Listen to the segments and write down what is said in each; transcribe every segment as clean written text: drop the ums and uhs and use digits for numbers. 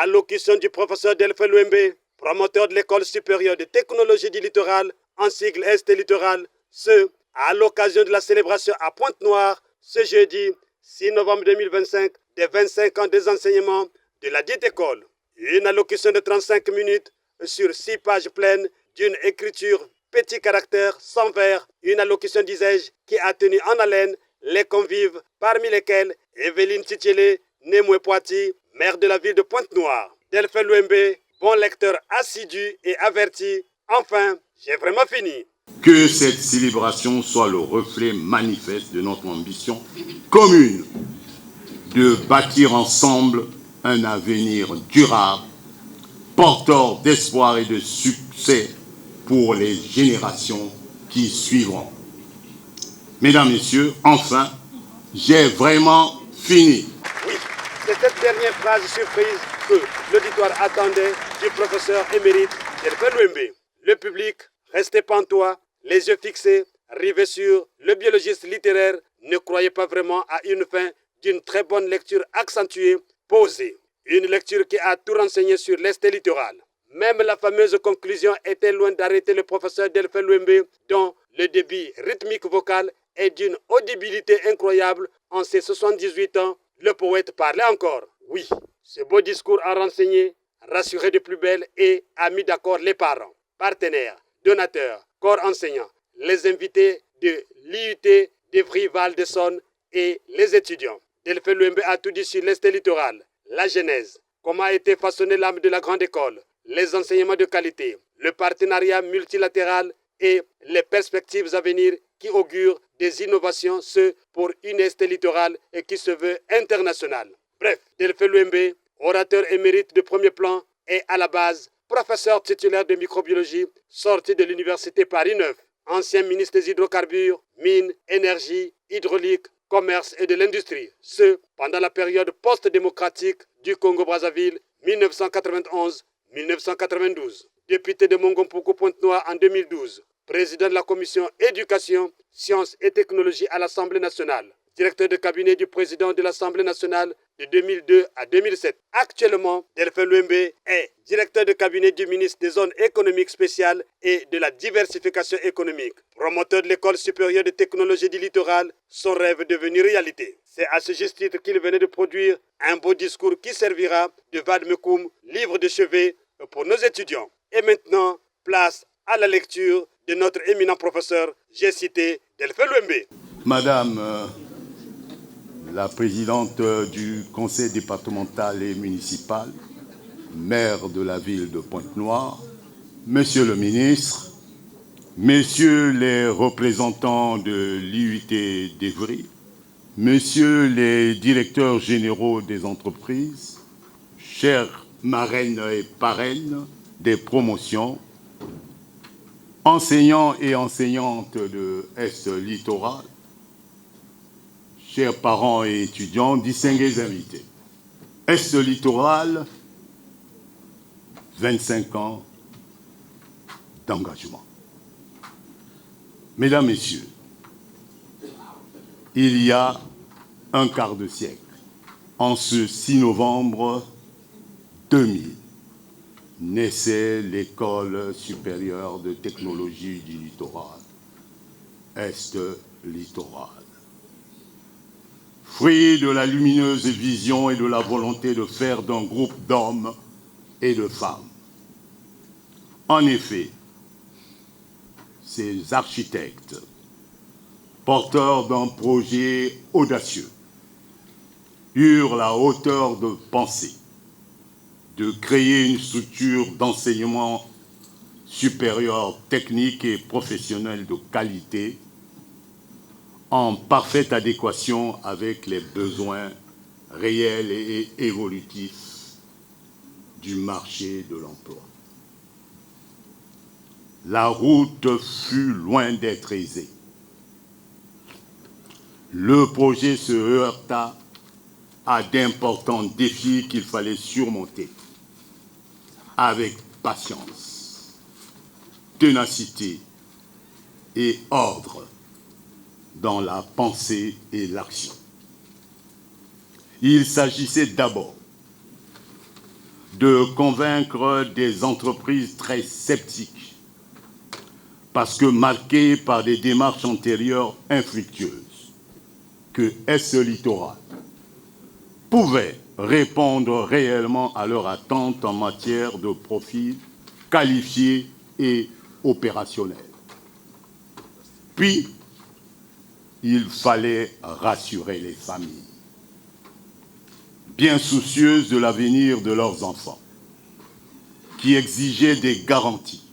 Allocution du professeur Delphin Louembe, promoteur de l'École supérieure de technologie du littoral, en sigle Est Littoral, ce, à l'occasion de la célébration à Pointe-Noire, ce jeudi 6 novembre 2025, des 25 ans des enseignements de la dite école. Une allocution de 35 minutes sur 6 pages pleines d'une écriture petit caractère, sans vers, une allocution, disais-je, qui a tenu en haleine les convives, parmi lesquels Evelyne Titiélé, née Poiti, maire de la ville de Pointe-Noire. Delphin Louembe, bon lecteur assidu et averti. Enfin, j'ai vraiment fini. Que cette célébration soit le reflet manifeste de notre ambition commune de bâtir ensemble un avenir durable, porteur d'espoir et de succès pour les générations qui suivront. Mesdames, Messieurs, enfin, j'ai vraiment fini. Oui, c'est cette dernière phrase surprise que l'auditoire attendait du professeur émérite Delphin Louembe. Le public, resté pantois, les yeux fixés, rivés sur le biologiste littéraire, ne croyait pas vraiment à une fin d'une très bonne lecture accentuée, posée. Une lecture qui a tout renseigné sur l'Est littoral. Même la fameuse conclusion était loin d'arrêter le professeur Delphin Louembe, dont le débit rythmique vocal est d'une audibilité incroyable. En ses 78 ans, le poète parlait encore. Oui, ce beau discours a renseigné, rassuré de plus belle et a mis d'accord les parents, partenaires, donateurs, corps enseignants, les invités de l'IUT d'Evry-Val-de-Saône et les étudiants. Delphin Louembe a tout dit sur l'Est littoral, la genèse, comment a été façonnée l'âme de la grande école, les enseignements de qualité, le partenariat multilatéral et les perspectives à venir qui augurent des innovations, ce pour une Est littorale et qui se veut internationale. Bref, Delphin Louembe, orateur émérite de premier plan, est à la base professeur titulaire de microbiologie, sorti de l'université Paris 9, ancien ministre des hydrocarbures, mines, énergie, hydraulique, commerce et de l'industrie. Ce, pendant la période post-démocratique du Congo-Brazzaville, 1991-1992. Député de Mongompougou-Pointe-Noire en 2012. Président de la commission éducation, sciences et technologies à l'Assemblée nationale. Directeur de cabinet du président de l'Assemblée nationale de 2002 à 2007. Actuellement, Delphin Louembe est directeur de cabinet du ministre des zones économiques spéciales et de la diversification économique. Promoteur de l'école supérieure de technologie du littoral, son rêve est devenu réalité. C'est à ce juste titre qu'il venait de produire un beau discours qui servira de vade-mecum, livre de chevet pour nos étudiants. Et maintenant, place à la lecture de notre éminent professeur, j'ai cité Delphin Louembe. Madame la présidente du conseil départemental et municipal, maire de la ville de Pointe-Noire, monsieur le ministre, messieurs les représentants de l'IUT d'Evry, messieurs les directeurs généraux des entreprises, chers marraines et parraines des promotions, enseignants et enseignantes de Est Littoral, chers parents et étudiants, distingués invités. Est Littoral, 25 ans d'engagement. Mesdames, Messieurs, il y a un quart de siècle, en ce 6 novembre 2000, naissait l'École supérieure de technologie du littoral, Est Littoral. Fruit de la lumineuse vision et de la volonté de faire d'un groupe d'hommes et de femmes. En effet, ces architectes, porteurs d'un projet audacieux, eurent la hauteur de penser de créer une structure d'enseignement supérieur technique et professionnel de qualité en parfaite adéquation avec les besoins réels et évolutifs du marché de l'emploi. La route fut loin d'être aisée. Le projet se heurta à d'importants défis qu'il fallait surmonter avec patience, ténacité et ordre dans la pensée et l'action. Il s'agissait d'abord de convaincre des entreprises très sceptiques, parce que marquées par des démarches antérieures infructueuses, que S Littoral pouvait répondre réellement à leurs attentes en matière de profil qualifié et opérationnel. Puis, il fallait rassurer les familles, bien soucieuses de l'avenir de leurs enfants, qui exigeaient des garanties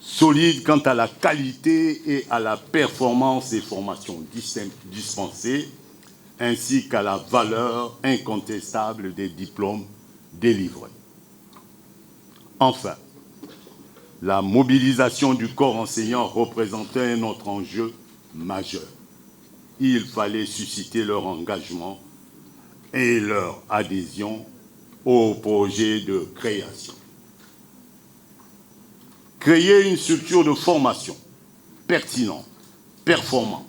solides quant à la qualité et à la performance des formations dispensées, ainsi qu'à la valeur incontestable des diplômes délivrés. Enfin, la mobilisation du corps enseignant représentait un autre enjeu majeur. Il fallait susciter leur engagement et leur adhésion au projet de création. Créer une structure de formation pertinente, performante,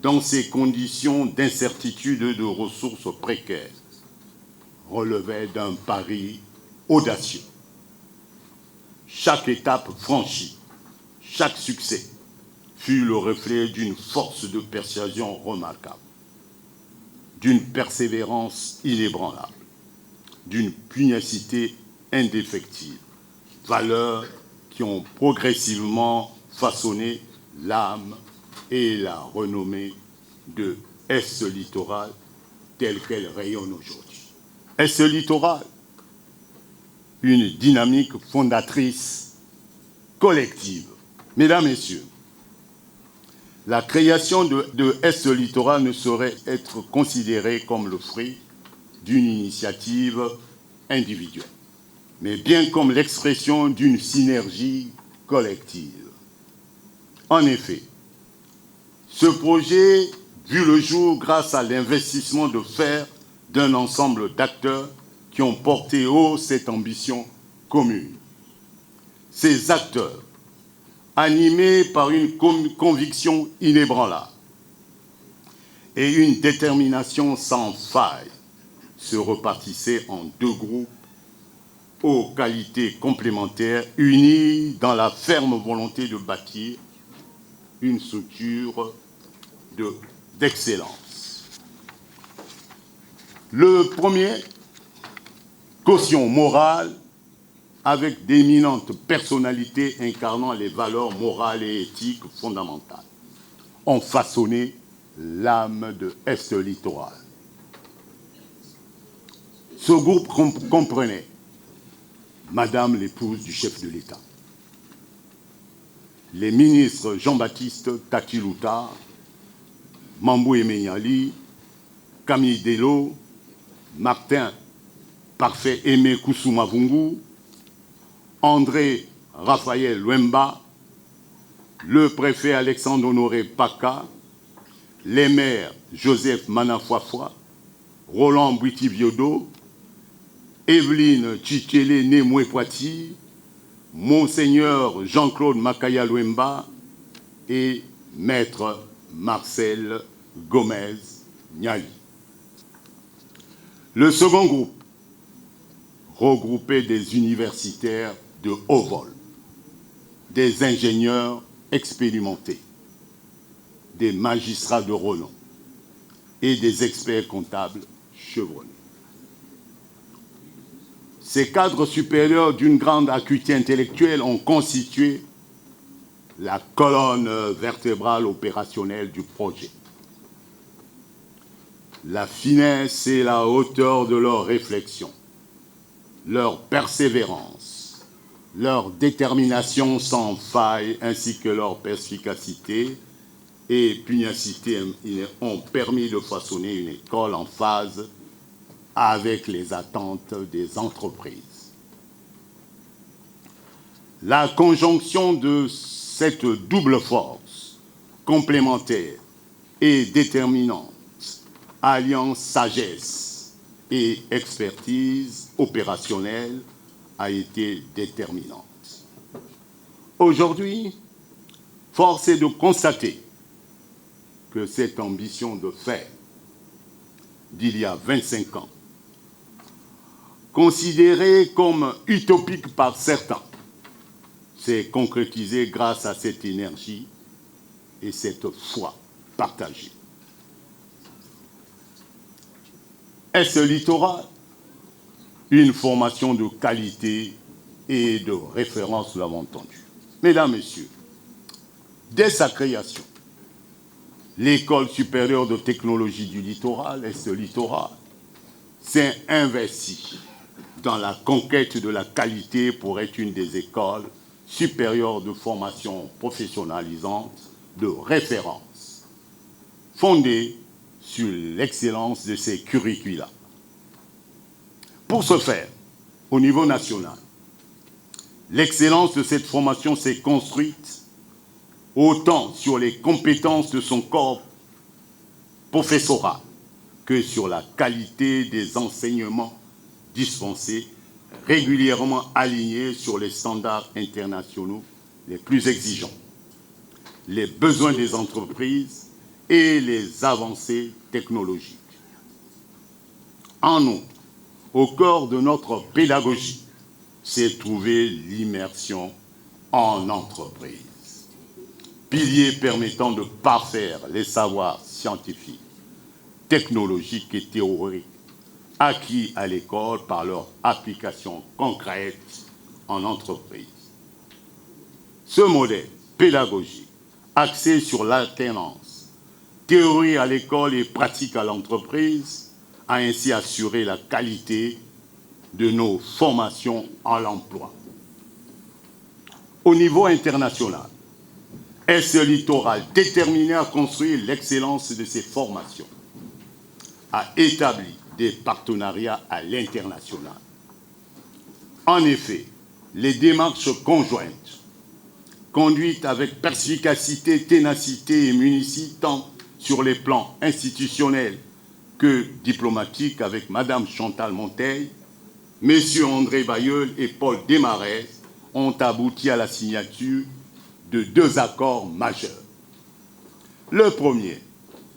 dans ces conditions d'incertitude et de ressources précaires, relevait d'un pari audacieux. Chaque étape franchie, chaque succès, fut le reflet d'une force de persuasion remarquable, d'une persévérance inébranlable, d'une pugnacité indéfectible, valeurs qui ont progressivement façonné l'âme et la renommée de S Littoral telle qu'elle rayonne aujourd'hui. S Littoral, une dynamique fondatrice collective. Mesdames, Messieurs, la création de S Littoral ne saurait être considérée comme le fruit d'une initiative individuelle, mais bien comme l'expression d'une synergie collective. En effet, ce projet vu le jour grâce à l'investissement de fer d'un ensemble d'acteurs qui ont porté haut cette ambition commune. Ces acteurs, animés par une conviction inébranlable et une détermination sans faille, se repartissaient en deux groupes aux qualités complémentaires, unis dans la ferme volonté de bâtir une structure d'excellence. Le premier, caution morale, avec d'éminentes personnalités incarnant les valeurs morales et éthiques fondamentales, ont façonné l'âme de S Littoral. Ce groupe comprenait Madame l'épouse du chef de l'État, les ministres Jean-Baptiste Tati-Louta, Mambou Emenyali, Camille Delo, Martin Parfait Aimé Koussoumavungu, André Raphaël Luemba, le préfet Alexandre Honoré Paka, les maires Joseph Manafoifwa, Roland Bouiti-Biodo, Evelyne Tchichele Nemoué-Poiti, Monseigneur Jean-Claude Makaya Luemba et Maître Marcel Gomez Niali. Le second groupe regroupait des universitaires de haut vol, des ingénieurs expérimentés, des magistrats de renom et des experts comptables chevronnés. Ces cadres supérieurs d'une grande acuité intellectuelle ont constitué la colonne vertébrale opérationnelle du projet. La finesse et la hauteur de leur réflexion, leur persévérance, leur détermination sans faille, ainsi que leur perspicacité et pugnacité ont permis de façonner une école en phase avec les attentes des entreprises. La conjonction de cette double force complémentaire et déterminante, alliant sagesse et expertise opérationnelle, a été déterminante. Aujourd'hui, force est de constater que cette ambition de faire d'il y a 25 ans considéré comme utopique par certains, s'est concrétisé grâce à cette énergie et cette foi partagée. Est-ce littoral? Une formation de qualité et de référence, nous l'avons entendu. Mesdames, Messieurs, dès sa création, l'École supérieure de technologie du littoral, Est littoral, s'est investie dans la conquête de la qualité pour être une des écoles supérieures de formation professionnalisante de référence, fondée sur l'excellence de ses curricula. Pour ce faire, au niveau national, l'excellence de cette formation s'est construite autant sur les compétences de son corps professoral que sur la qualité des enseignements dispensés, régulièrement alignés sur les standards internationaux les plus exigeants, les besoins des entreprises et les avancées technologiques. En outre, au cœur de notre pédagogie, s'est trouvée l'immersion en entreprise, pilier permettant de parfaire les savoirs scientifiques, technologiques et théoriques acquis à l'école par leur application concrète en entreprise. Ce modèle pédagogique, axé sur l'alternance, théorie à l'école et pratique à l'entreprise, a ainsi assuré la qualité de nos formations à l'emploi. Au niveau international, Est littoral, déterminé à construire l'excellence de ses formations, a établi des partenariats à l'international. En effet, les démarches conjointes, conduites avec perspicacité, ténacité et munitie, tant sur les plans institutionnels que diplomatiques avec Mme Chantal Monteil, M. André Bailleul et Paul Desmarais ont abouti à la signature de 2 accords majeurs. Le premier,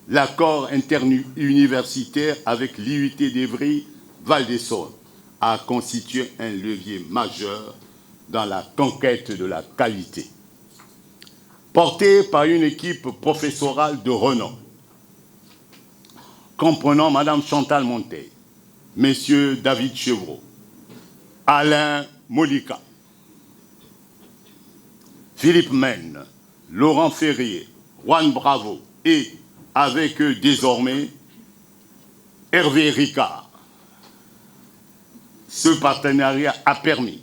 l'accord interuniversitaire avec l'IUT d'Evry Val-d'Essonne, a constitué un levier majeur dans la conquête de la qualité. Porté par une équipe professorale de renom, comprenant Mme Chantal Monteil, M. David Chevreau, Alain Molika, Philippe Mène, Laurent Ferrier, Juan Bravo et, avec eux désormais, Hervé Ricard. Ce partenariat a permis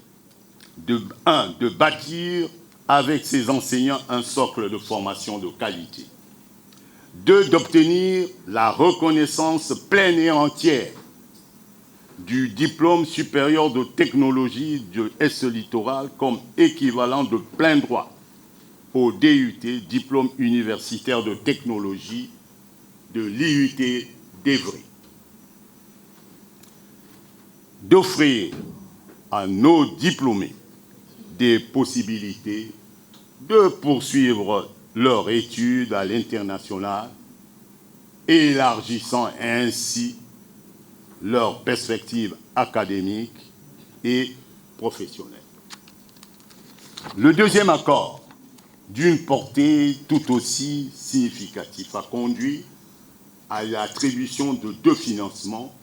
de bâtir avec ses enseignants un socle de formation de qualité. 2, d'obtenir la reconnaissance pleine et entière du diplôme supérieur de technologie de Est littoral comme équivalent de plein droit au DUT, diplôme universitaire de technologie de l'IUT d'Evry. D'offrir à nos diplômés des possibilités de poursuivre leur étude à l'international, élargissant ainsi leurs perspectives académiques et professionnelles. Le deuxième accord, d'une portée tout aussi significative, a conduit à l'attribution de 2 financements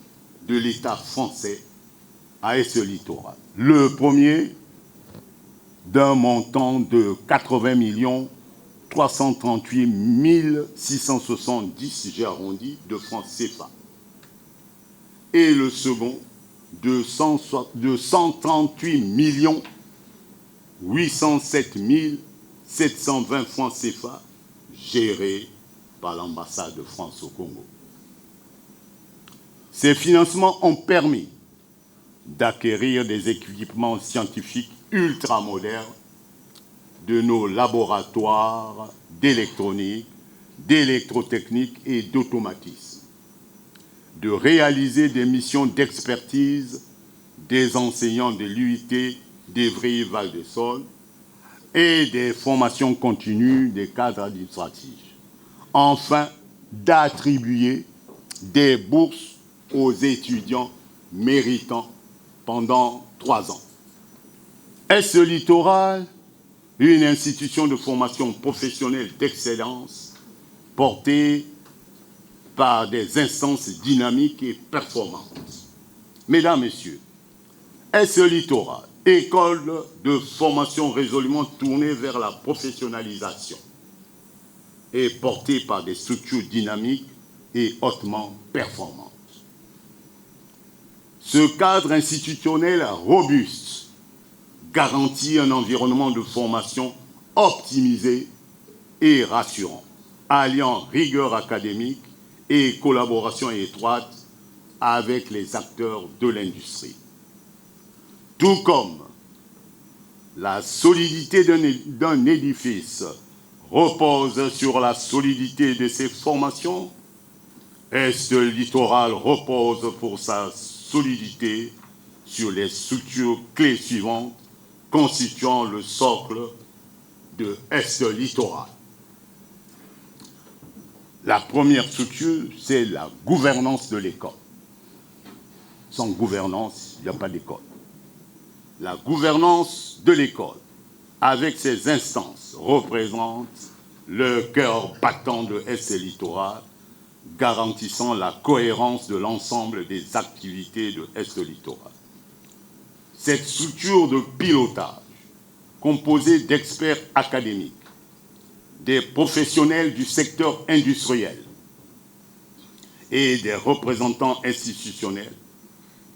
de l'État français à Est littoral. Le premier, d'un montant de 80 338 670, j'ai arrondi, de francs CFA. Et le second, de 138 807 720 francs CFA, gérés par l'ambassade de France au Congo. Ces financements ont permis d'acquérir des équipements scientifiques ultramodernes de nos laboratoires d'électronique, d'électrotechnique et d'automatisme, de réaliser des missions d'expertise des enseignants de l'UIT d'Evry Val-d'Essonne et des formations continues des cadres administratifs. Enfin, d'attribuer des bourses aux étudiants méritants pendant 3 ans. Est-ce Littoral, une institution de formation professionnelle d'excellence portée par des instances dynamiques et performantes. Mesdames, Messieurs, est-ce Littoral, école de formation résolument tournée vers la professionnalisation et portée par des structures dynamiques et hautement performantes. Ce cadre institutionnel robuste garantit un environnement de formation optimisé et rassurant, alliant rigueur académique et collaboration étroite avec les acteurs de l'industrie. Tout comme la solidité d'un édifice repose sur la solidité de ses formations, Est Littoral repose pour sa solidité sur les structures clés suivantes constituant le socle de Est Littoral. La première structure, c'est la gouvernance de l'école. Sans gouvernance, il n'y a pas d'école. La gouvernance de l'école, avec ses instances, représente le cœur battant de Est Littoral, garantissant la cohérence de l'ensemble des activités de Est Littoral. Cette structure de pilotage, composée d'experts académiques, des professionnels du secteur industriel et des représentants institutionnels,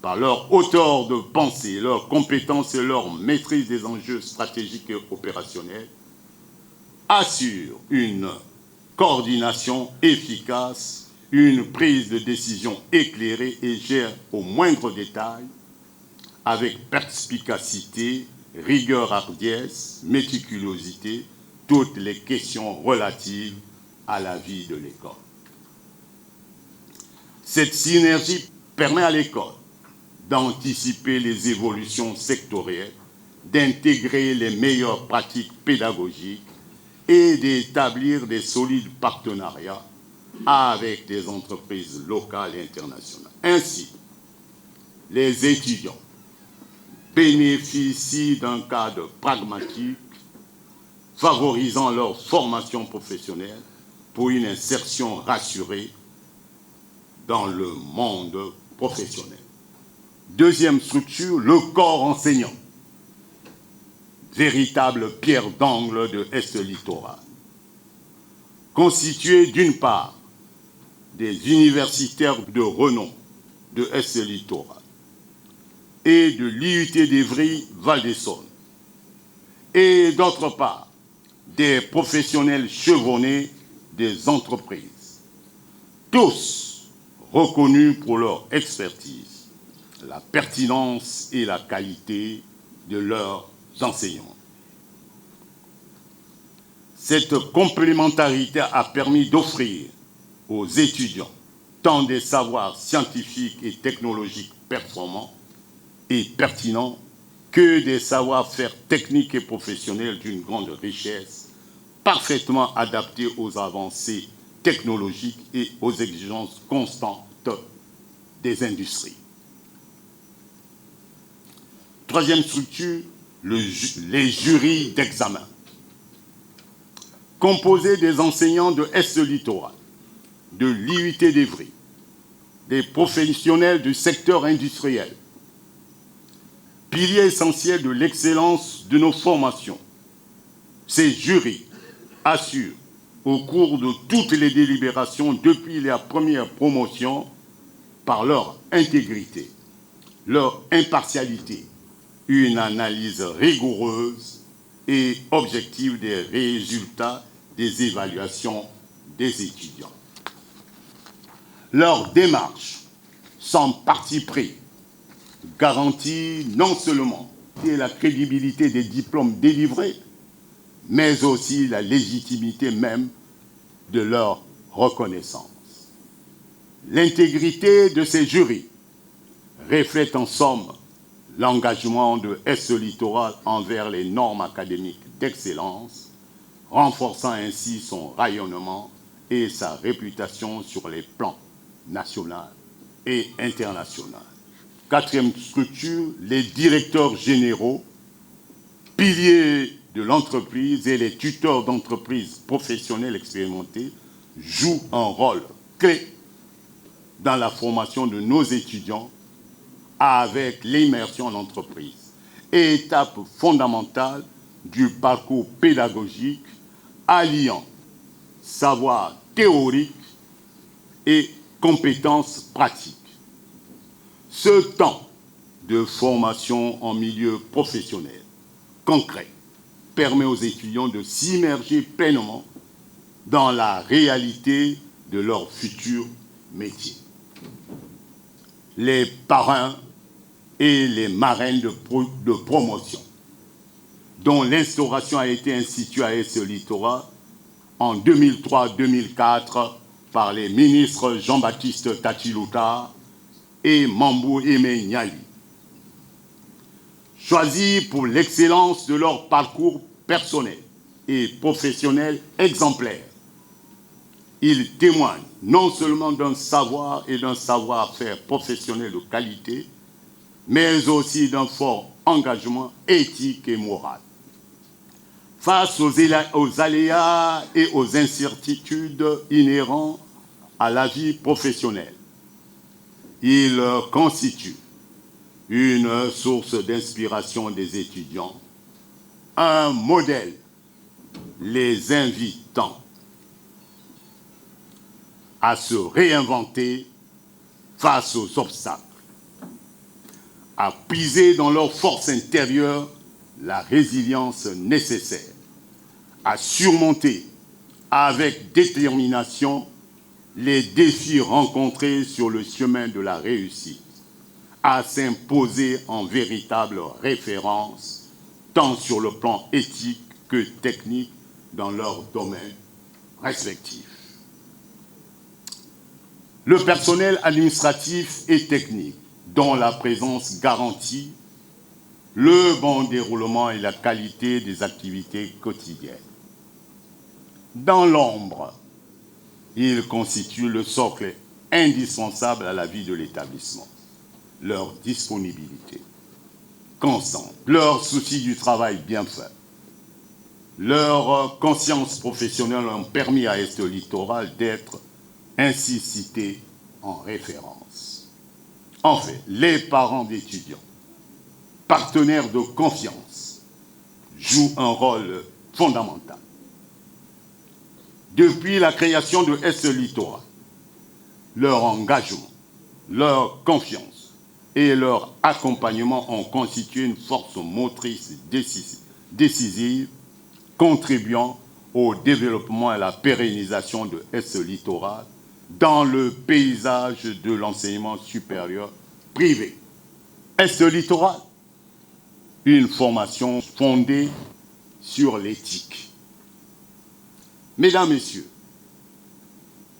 par leur hauteur de pensée, leur compétence et leur maîtrise des enjeux stratégiques et opérationnels, assure une coordination efficace, une prise de décision éclairée et gère au moindre détail, avec perspicacité, rigueur, hardiesse, méticulosité, toutes les questions relatives à la vie de l'école. Cette synergie permet à l'école d'anticiper les évolutions sectorielles, d'intégrer les meilleures pratiques pédagogiques et d'établir des solides partenariats avec des entreprises locales et internationales. Ainsi, les étudiants bénéficient d'un cadre pragmatique favorisant leur formation professionnelle pour une insertion rassurée dans le monde professionnel. Deuxième structure, le corps enseignant, véritable pierre d'angle de Est Littoral, constitué d'une part des universitaires de renom de Est Littoral et de l'IUT d'Evry Val-d'Essonne, et d'autre part des professionnels chevronnés des entreprises, tous reconnus pour leur expertise, la pertinence et la qualité de leurs enseignants. Cette complémentarité a permis d'offrir aux étudiants tant des savoirs scientifiques et technologiques performants et pertinents que des savoir-faire techniques et professionnels d'une grande richesse, parfaitement adaptés aux avancées technologiques et aux exigences constantes des industries. Troisième structure, les jurys d'examen, composés des enseignants de Est Littoral, de l'IUT d'Evry, des professionnels du secteur industriel, pilier essentiel de l'excellence de nos formations. Ces jurys assurent, au cours de toutes les délibérations depuis la première promotion, par leur intégrité, leur impartialité, une analyse rigoureuse et objective des résultats des évaluations des étudiants. Leur démarche, sans parti pris, garantit non seulement la crédibilité des diplômes délivrés, mais aussi la légitimité même de leur reconnaissance. L'intégrité de ces jurys reflète en somme l'engagement de Est Littoral envers les normes académiques d'excellence, renforçant ainsi son rayonnement et sa réputation sur les plans national et international. Quatrième structure, les directeurs généraux, piliers de l'entreprise et les tuteurs d'entreprises professionnelles expérimentées jouent un rôle clé dans la formation de nos étudiants avec l'immersion en entreprise, étape fondamentale du parcours pédagogique alliant savoir théorique et compétences pratiques. Ce temps de formation en milieu professionnel concret permet aux étudiants de s'immerger pleinement dans la réalité de leur futur métier. Les parrains et les marraines de promotion, dont l'instauration a été instituée à SE Littoral en 2003-2004 par les ministres Jean-Baptiste Tati-Louta et Mambou Aimé Niali. Choisis pour l'excellence de leur parcours personnel et professionnel exemplaire, ils témoignent non seulement d'un savoir et d'un savoir-faire professionnel de qualité, mais aussi d'un fort engagement éthique et moral. Face aux aléas et aux incertitudes inhérents à la vie professionnelle, ils constituent une source d'inspiration des étudiants, un modèle les invitant à se réinventer face aux obstacles, à puiser dans leur force intérieure la résilience nécessaire, à surmonter avec détermination les défis rencontrés sur le chemin de la réussite, à s'imposer en véritable référence, tant sur le plan éthique que technique dans leurs domaines respectifs. Le personnel administratif et technique, dont la présence garantit le bon déroulement et la qualité des activités quotidiennes. Dans l'ombre, ils constituent le socle indispensable à la vie de l'établissement. Leur disponibilité constante, leur souci du travail bien fait, leur conscience professionnelle ont permis à SE Littoral d'être ainsi cité en référence. En fait, les parents d'étudiants, partenaires de confiance, jouent un rôle fondamental. Depuis la création de SE Littoral, leur engagement, leur confiance et leur accompagnement ont constitué une force motrice décisive, contribuant au développement et à la pérennisation de SE Littoral dans le paysage de l'enseignement supérieur privé. SE Littoral, une formation fondée sur l'éthique. Mesdames, Messieurs,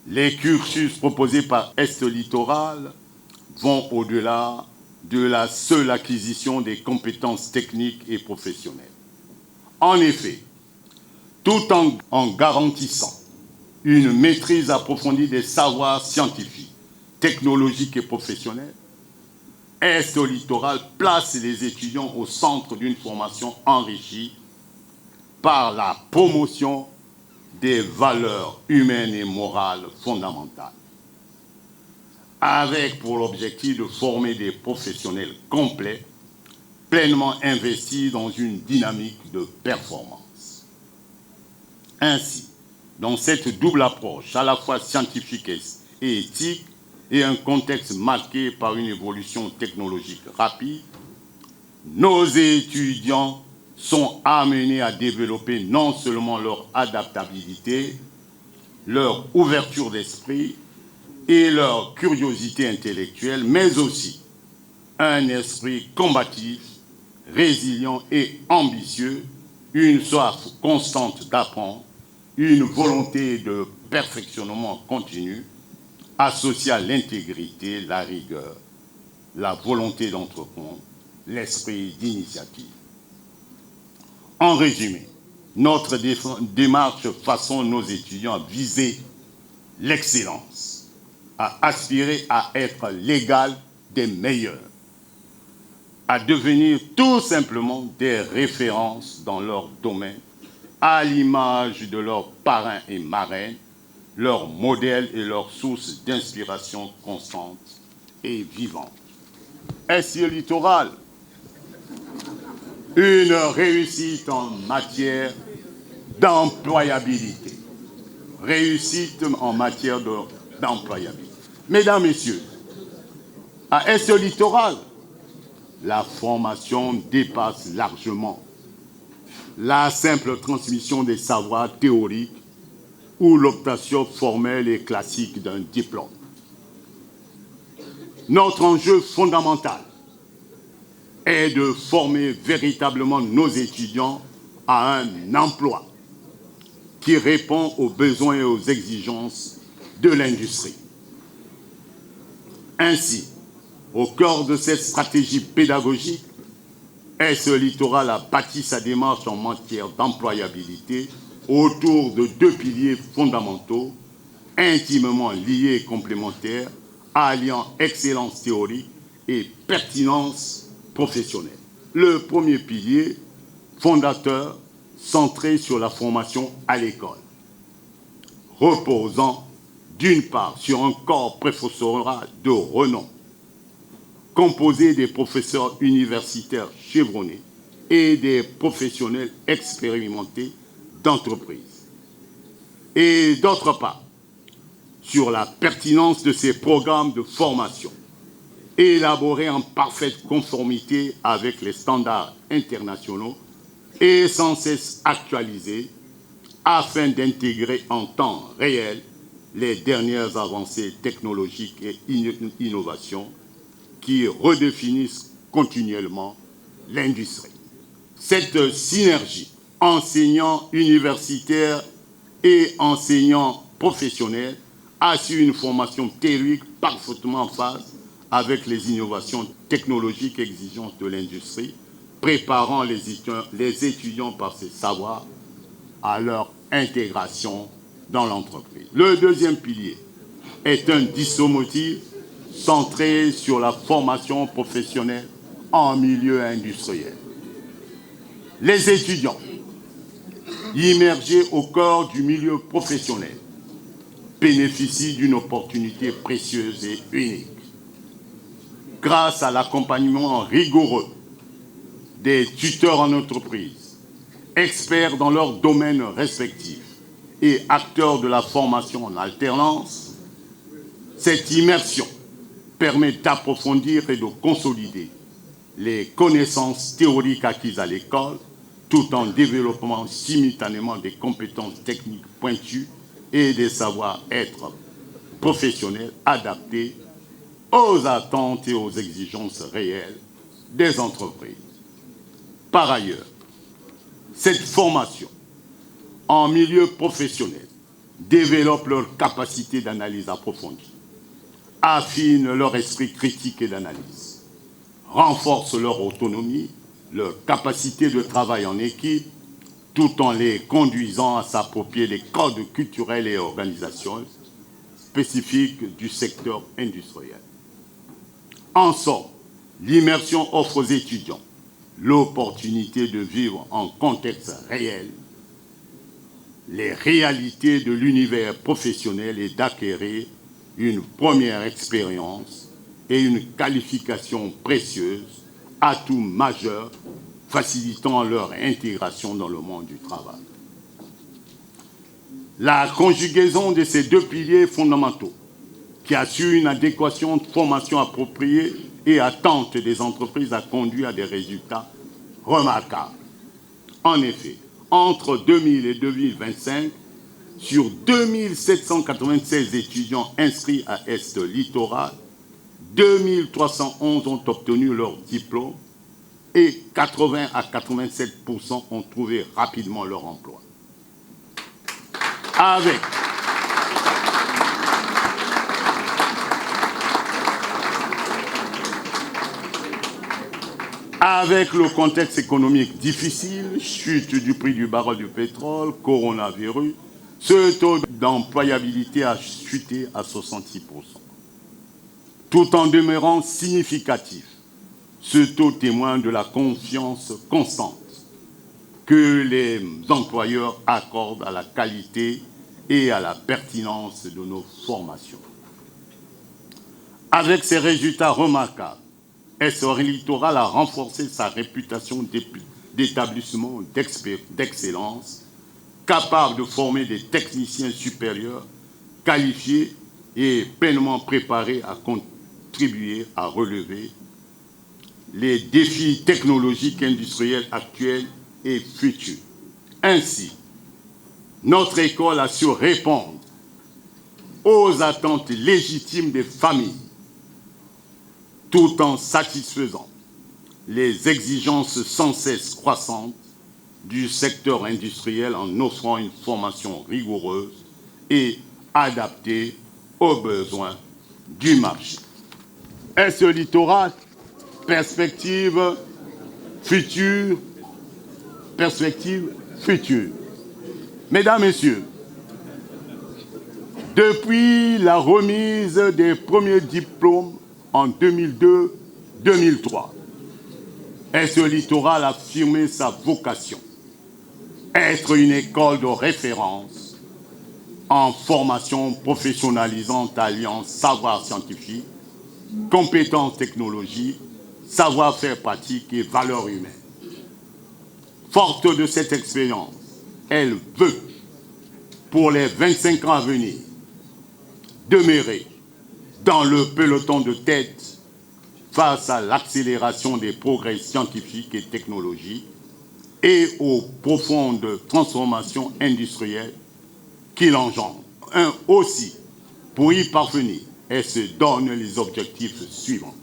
les cursus proposés par SE Littoral vont au-delà de la seule acquisition des compétences techniques et professionnelles. En effet, tout en garantissant une maîtrise approfondie des savoirs scientifiques, technologiques et professionnels, SE Littoral place les étudiants au centre d'une formation enrichie par la promotion des valeurs humaines et morales fondamentales, avec pour objectif de former des professionnels complets, pleinement investis dans une dynamique de performance. Ainsi, dans cette double approche, à la fois scientifique et éthique, et un contexte marqué par une évolution technologique rapide, nos étudiants sont amenés à développer non seulement leur adaptabilité, leur ouverture d'esprit et leur curiosité intellectuelle, mais aussi un esprit combatif, résilient et ambitieux, une soif constante d'apprendre, une volonté de perfectionnement continu, associée à l'intégrité, la rigueur, la volonté d'entreprendre, l'esprit d'initiative. En résumé, notre démarche façonne nos étudiants à viser l'excellence, à aspirer à être l'égal des meilleurs, à devenir tout simplement des références dans leur domaine, à l'image de leurs parrains et marraines, leurs modèles et leurs sources d'inspiration constantes et vivantes. Est-ce le littoral? Une réussite en matière d'employabilité. Réussite en matière d'employabilité. Mesdames, Messieurs, à Est Littoral, la formation dépasse largement la simple transmission des savoirs théoriques ou l'obtention formelle et classique d'un diplôme. Notre enjeu fondamental est de former véritablement nos étudiants à un emploi qui répond aux besoins et aux exigences de l'industrie. Ainsi, au cœur de cette stratégie pédagogique, Est Littoral a bâti sa démarche en matière d'employabilité autour de deux piliers fondamentaux, intimement liés et complémentaires, alliant excellence théorique et pertinence professionnelle. Le premier pilier, fondateur, centré sur la formation à l'école, reposant d'une part sur un corps professoral de renom, composé des professeurs universitaires chevronnés et des professionnels expérimentés d'entreprise. Et d'autre part, sur la pertinence de ces programmes de formation, élaborés en parfaite conformité avec les standards internationaux et sans cesse actualisés afin d'intégrer en temps réel les dernières avancées technologiques et innovations qui redéfinissent continuellement l'industrie. Cette synergie enseignants universitaires et enseignants professionnels assure une formation théorique parfaitement en phase avec les innovations technologiques et exigences de l'industrie, préparant les étudiants par ces savoirs à leur intégration dans l'entreprise. Le deuxième pilier est un dispositif centré sur la formation professionnelle en milieu industriel. Les étudiants immergés au cœur du milieu professionnel bénéficient d'une opportunité précieuse et unique. Grâce à l'accompagnement rigoureux des tuteurs en entreprise, experts dans leurs domaines respectifs et acteurs de la formation en alternance, cette immersion permet d'approfondir et de consolider les connaissances théoriques acquises à l'école, tout en développant simultanément des compétences techniques pointues et des savoir-être professionnels adaptés aux attentes et aux exigences réelles des entreprises. Par ailleurs, cette formation en milieu professionnel développe leur capacité d'analyse approfondie, affine leur esprit critique et d'analyse, renforce leur autonomie, leur capacité de travail en équipe, tout en les conduisant à s'approprier les codes culturels et organisationnels spécifiques du secteur industriel. En somme, l'immersion offre aux étudiants l'opportunité de vivre en contexte réel les réalités de l'univers professionnel et d'acquérir une première expérience et une qualification précieuse, atout majeur, facilitant leur intégration dans le monde du travail. La conjugaison de ces deux piliers fondamentaux qui assurent une adéquation de formation appropriée et attente des entreprises a conduit à des résultats remarquables. En effet, entre 2000 et 2025, sur 2796 étudiants inscrits à Est Littoral, 2311 ont obtenu leur diplôme et 80 à 87% ont trouvé rapidement leur emploi. Avec le contexte économique difficile, chute du prix du baril du pétrole, coronavirus, ce taux d'employabilité a chuté à 66%. Tout en demeurant significatif, Ce taux témoigne de la confiance constante que les employeurs accordent à la qualité et à la pertinence de nos formations. Avec ces résultats remarquables, SOR Littoral a renforcé sa réputation d'établissement d'excellence, capable de former des techniciens supérieurs, qualifiés et pleinement préparés à contribuer à relever les défis technologiques industriels actuels et futurs. Ainsi, notre école a su répondre aux attentes légitimes des familles, tout en satisfaisant les exigences sans cesse croissantes du secteur industriel en offrant une formation rigoureuse et adaptée aux besoins du marché. SOR Littoral, perspective future. Mesdames, Messieurs, depuis la remise des premiers diplômes en 2002-2003, SOR Littoral a affirmé sa vocation, être une école de référence en formation professionnalisante alliant savoir scientifique, compétences technologiques, savoir-faire pratique et valeurs humaines. Forte de cette expérience, elle veut, pour les 25 ans à venir, demeurer dans le peloton de tête face à l'accélération des progrès scientifiques et technologiques et aux profondes transformations industrielles qu'il engendre. Aussi, pour y parvenir, elle se donne les objectifs suivants.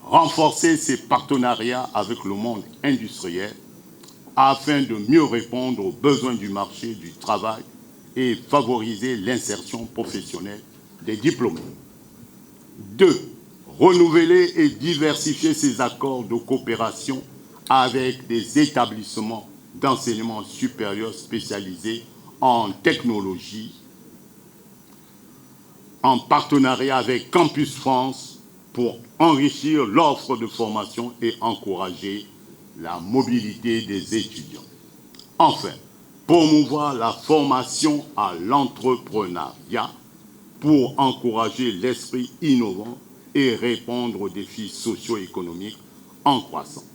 Renforcer ses partenariats avec le monde industriel afin de mieux répondre aux besoins du marché du travail et favoriser l'insertion professionnelle des diplômés. 2. Renouveler et diversifier ses accords de coopération avec des établissements d'enseignement supérieur spécialisés en technologie, en partenariat avec Campus France pour enrichir l'offre de formation et encourager la mobilité des étudiants. Enfin, promouvoir la formation à l'entrepreneuriat pour encourager l'esprit innovant et répondre aux défis socio-économiques en croissance.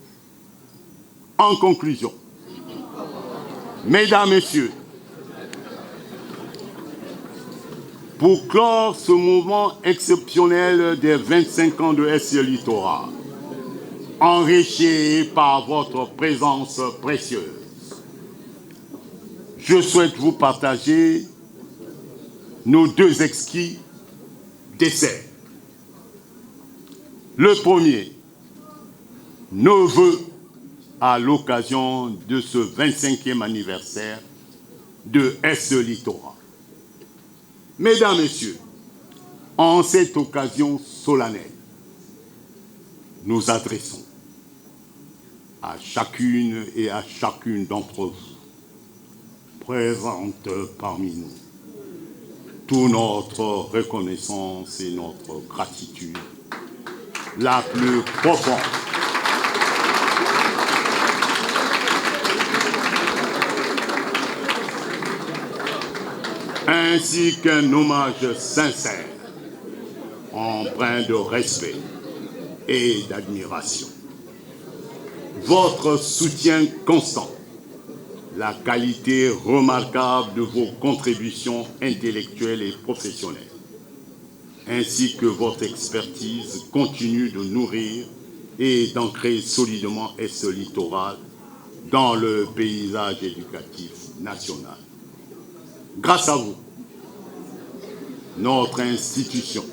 En conclusion, Mesdames, Messieurs, pour clore ce mouvement exceptionnel des 25 ans de SOR Littoral, enrichi par votre présence précieuse, je souhaite vous partager nos deux exquis desserts. Le premier, nos vœux à l'occasion de ce 25e anniversaire de SOR Littoral. Mesdames, Messieurs, en cette occasion solennelle, nous adressons à chacune et à chacune d'entre vous, présentes parmi nous, toute notre reconnaissance et notre gratitude la plus profonde. Ainsi qu'un hommage sincère, empreint de respect et d'admiration. Votre soutien constant, la qualité remarquable de vos contributions intellectuelles et professionnelles, ainsi que votre expertise continue de nourrir et d'ancrer solidement SOR Littoral dans le paysage éducatif national. Grâce à vous, notre institution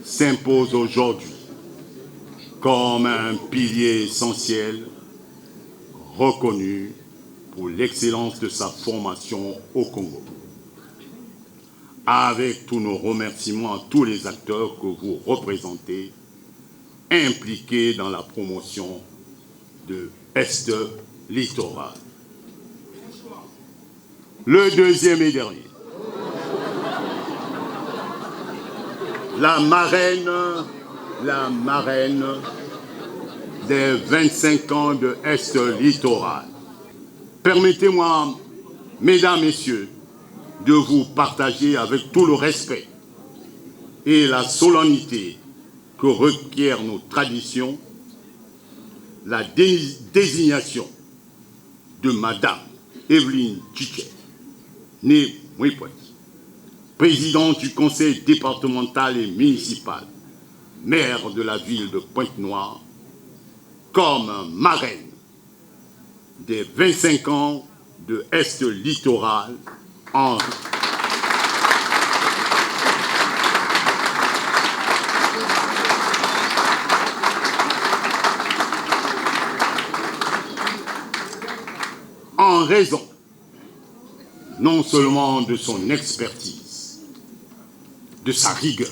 s'impose aujourd'hui comme un pilier essentiel reconnu pour l'excellence de sa formation au Congo. Avec tous nos remerciements à tous les acteurs que vous représentez, impliqués dans la promotion de SOR Littoral. Le deuxième et dernier. La marraine la marraine des 25 ans de Est Littoral. Permettez-moi, mesdames, messieurs, de vous partager avec tout le respect et la solennité que requièrent nos traditions la désignation de Madame Evelyne Tchitché, née Mouipouet, présidente du conseil départemental et municipal, maire de la ville de Pointe-Noire, comme marraine des 25 ans de Est Littoral en raison non seulement de son expertise, de sa rigueur,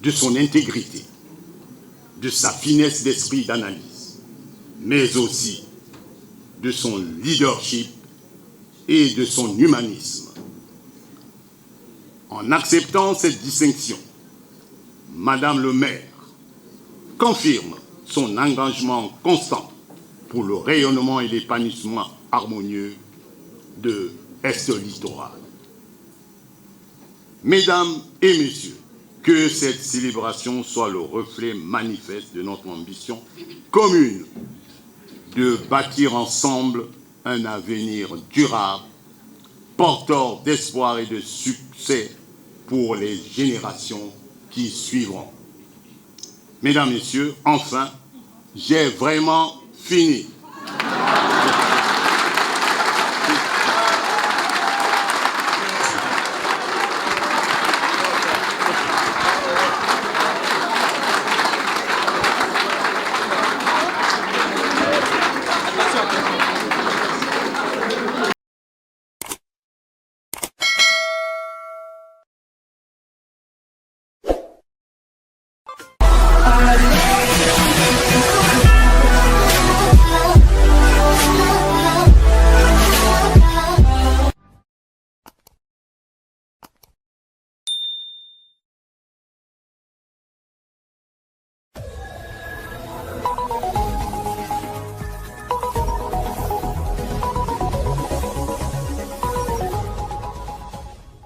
de son intégrité, de sa finesse d'esprit d'analyse, mais aussi de son leadership et de son humanisme. En acceptant cette distinction, Madame le maire confirme son engagement constant pour le rayonnement et l'épanouissement harmonieux de Est Littoral. Mesdames et messieurs, que cette célébration soit le reflet manifeste de notre ambition commune de bâtir ensemble un avenir durable, porteur d'espoir et de succès pour les générations qui suivront. Mesdames, Messieurs, enfin, j'ai vraiment fini.